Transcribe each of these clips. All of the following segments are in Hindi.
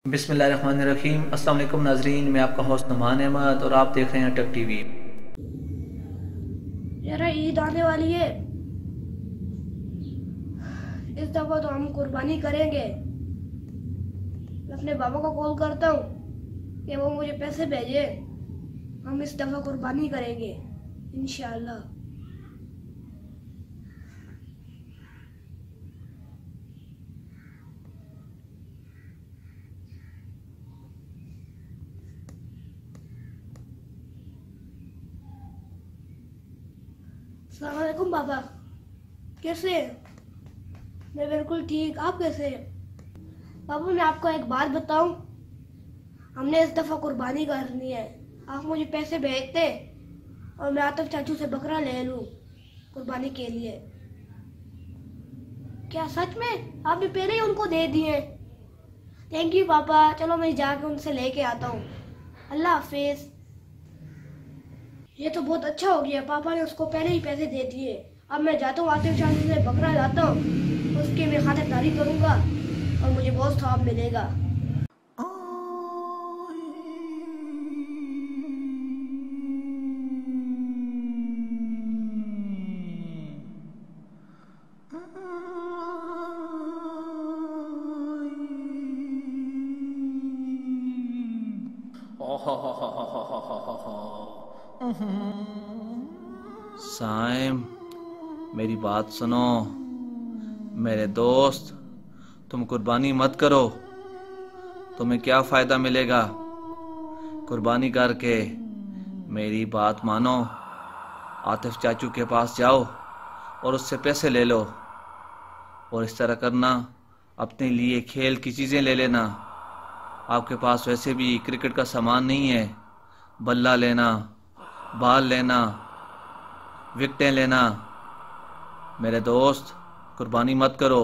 बिस्मिल्लाहिर्रहमानिर्रहीम। अस्सलाम वालेकुम नाजरीन, मैं आपका होस्ट नुमान अहमद और आप देख रहे हैं टेक टीवी। यार ईद आने वाली है। इस दफा तो हम कुर्बानी करेंगे। मैं अपने बाबा को कॉल करता हूँ कि वो मुझे पैसे भेजे। हम इस दफा कुर्बानी करेंगे इंशाअल्लाह। अस्सलाम वालेकुम बाबा, कैसे हैं? मैं बिल्कुल ठीक, आप कैसे हैं? बाबा मैं आपको एक बात बताऊं, हमने इस दफा कुर्बानी करनी है। आप मुझे पैसे भेजते और मैं आतिफ चाचू से बकरा ले लूं कुर्बानी के लिए। क्या सच में? आपने पहले ही उनको दे दिए? थैंक यू पापा, चलो मैं जाके उनसे लेके आता हूँ। अल्लाह हाफिज। ये तो बहुत अच्छा हो गया, पापा ने उसको पहले ही पैसे दे दिए। अब मैं जाता हूँ आतिफ चाचू से बकरा लाता हूँ, उसकी मैं खातिरदारी करूँगा और मुझे बहुत सवाब मिलेगा। साइम, मेरी बात सुनो। मेरे दोस्त, तुम कुर्बानी मत करो। तुम्हें क्या फ़ायदा मिलेगा कुर्बानी करके? मेरी बात मानो, आतिफ चाचू के पास जाओ और उससे पैसे ले लो। और इस तरह करना, अपने लिए खेल की चीज़ें ले लेना। आपके पास वैसे भी क्रिकेट का सामान नहीं है। बल्ला लेना, बॉल लेना, विकेटें लेना। मेरे दोस्त, कुर्बानी मत करो।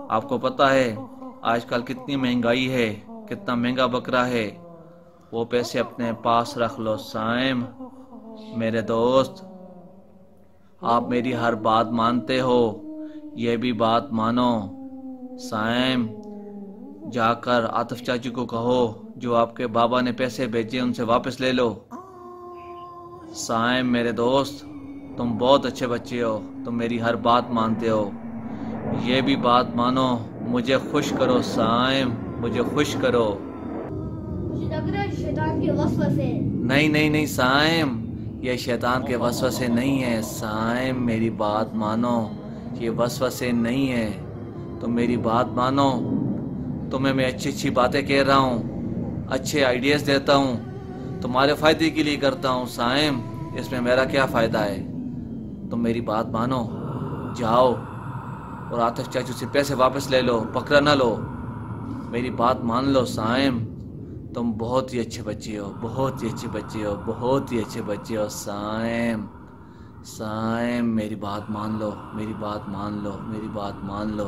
आपको पता है आजकल कितनी महंगाई है, कितना महंगा बकरा है। वो पैसे अपने पास रख लो साइम। मेरे दोस्त, आप मेरी हर बात मानते हो, ये भी बात मानो। साइम, जाकर आतिफ चाचू को कहो जो आपके बाबा ने पैसे भेजे उनसे वापस ले लो। साइम मेरे दोस्त, तुम बहुत अच्छे बच्चे हो, तुम मेरी हर बात मानते हो। ये भी बात मानो, मुझे खुश करो साइम, मुझे खुश करो। मुझे लग रहा है शैतान के वसवसे है। नहीं नहीं नहीं साइम, ये शैतान के वसवसे नहीं है। साइम मेरी बात मानो, ये वसवसे नहीं है। तुम मेरी बात मानो। तुम्हें मैं अच्छी अच्छी बातें कह रहा हूँ, अच्छे आइडियाज देता हूँ, तुम्हारे फायदे के लिए करता हूँ साइम। इसमें मेरा क्या फ़ायदा है? तुम मेरी बात मानो, जाओ और आतिफ चाचू से पैसे वापस ले लो, पकड़ा ना लो। मेरी बात मान लो साइम, तुम बहुत ही अच्छे बच्चे हो, बहुत ही अच्छे बच्चे हो, बहुत ही अच्छे बच्चे हो साइम। साइम मेरी बात मान लो, मेरी बात मान लो, मेरी बात मान लो।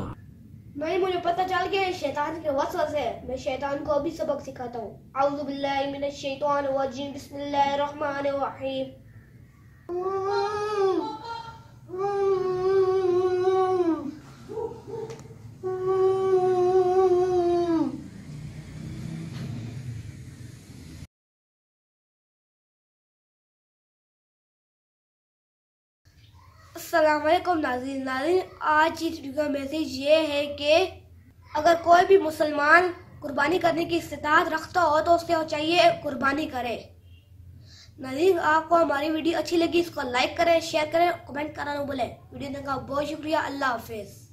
नहीं, मुझे पता चल गया है शैतान के वसवसे है। मैं शैतान को अभी सबक सिखाता हूँ। औज़ु बिल्लाहि मिनश शैतानिर रजीम, बिस्मिल्लाहिर रहमानिर रहीम। अस्सलाम वालेकुम नाज़रीन। आज की वीडियो का मैसेज ये है कि अगर कोई भी मुसलमान कुर्बानी करने की इस्तिताअत रखता हो तो उसके चाहिए कुर्बानी करे। नाज़रीन, आपको हमारी वीडियो अच्छी लगी, इसको लाइक करें, शेयर करें, कमेंट करना न भूलें। वीडियो देखने का बहुत शुक्रिया। अल्लाह हाफिज़।